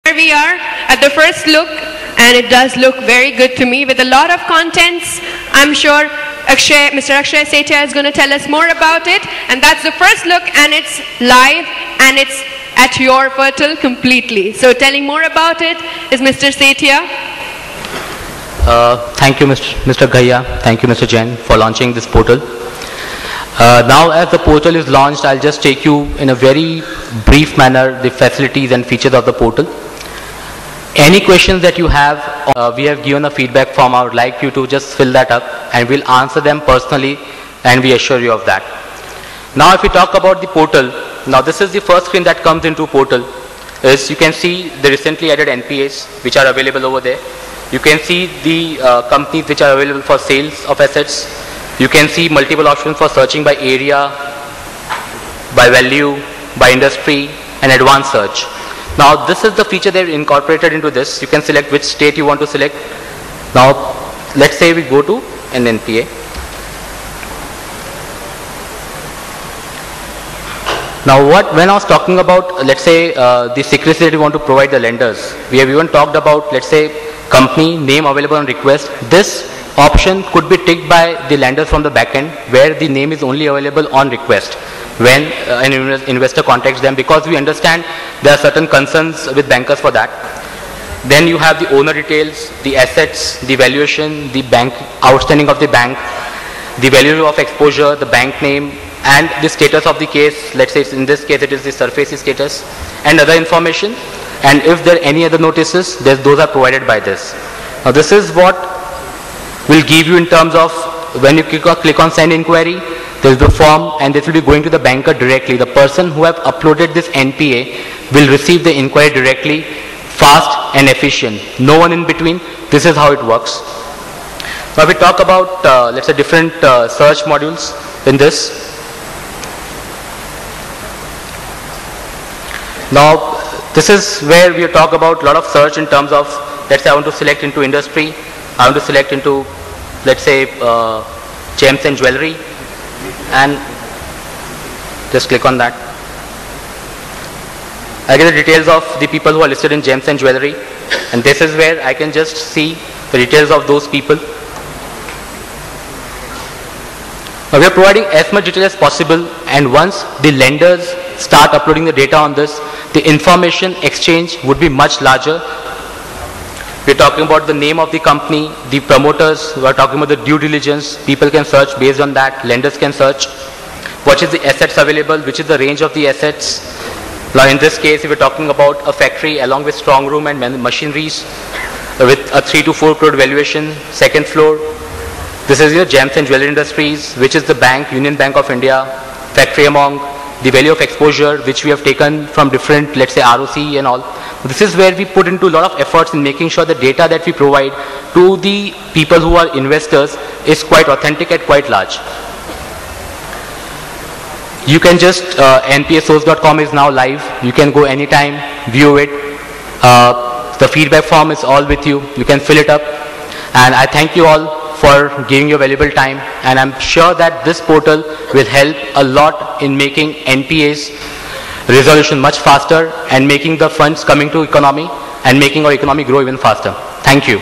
Here we are at the first look, and it does look very good to me with a lot of contents. I'm sure Mr. Akshay Sethia is going to tell us more about it, and that's the first look, and it's live and it's at your portal completely. So telling more about it is Mr. Sethia. Thank you, Mr. Ghaiya. Thank you, Mr. Jain, for launching this portal. Now, as the portal is launched, I'll just take you in a very brief manner the facilities and features of the portal. Any questions that you have, we have given a feedback form. I would like you to just fill that up, and we'll answer them personally, and we assure you of that. Now, if we talk about the portal, now this is the first screen that comes into portal. As you can see, the recently added NPAs which are available over there. You can see the companies which are available for sales of assets. You can see multiple options for searching by area, by value, by industry, and advanced search. Now, this is the feature they've incorporated into this. You can select which state you want to select. Now, let's say we go to an NPA. Now, when I was talking about, let's say, the secrecy that we want to provide the lenders, we have even talked about, let's say, company name available on request. This option could be ticked by the lenders from the backend, where the name is only available on request when an investor contacts them, because we understand there are certain concerns with bankers for that. Then you have the owner details, the assets, the valuation, the bank outstanding of the bank, the value of exposure, the bank name, and the status of the case. Let's say in this case it is the SARFAESI status, and other information. And if there are any other notices, those are provided by this. Now, this is what will give you in terms of when you click on send inquiry, there is the form, and this will be going to the banker directly. The person who have uploaded this NPA will receive the inquiry directly, fast and efficient. No one in between. This is how it works. Now, we talk about let's say different search modules in this. Now, this is where we talk about a lot of search in terms of, let's say I want to select into industry, I want to select into, let's say, gems and jewelry, and just click on that. I get the details of the people who are listed in gems and jewelry, and this is where I can just see the details of those people. Now, we are providing as much detail as possible, and once the lenders start uploading the data on this, the information exchange would be much larger. We are talking about the name of the company, the promoters, we are talking about the due diligence. People can search based on that, lenders can search. What is the assets available, which is the range of the assets. Now, in this case, we are talking about a factory along with strong room and machineries with a 3 to 4 crore valuation, second floor. This is your gems and jewelry industries, which is the bank, Union Bank of India, factory among, the value of exposure, which we have taken from different, let's say, ROC and all. This is where we put into a lot of efforts in making sure the data that we provide to the people who are investors is quite authentic and quite large. You can just, npasource.com is now live. You can go anytime, view it. The feedback form is all with you. You can fill it up. And I thank you all for giving your valuable time, and I'm sure that this portal will help a lot in making NPAs resolution much faster and making the funds coming to economy and making our economy grow even faster. Thank you.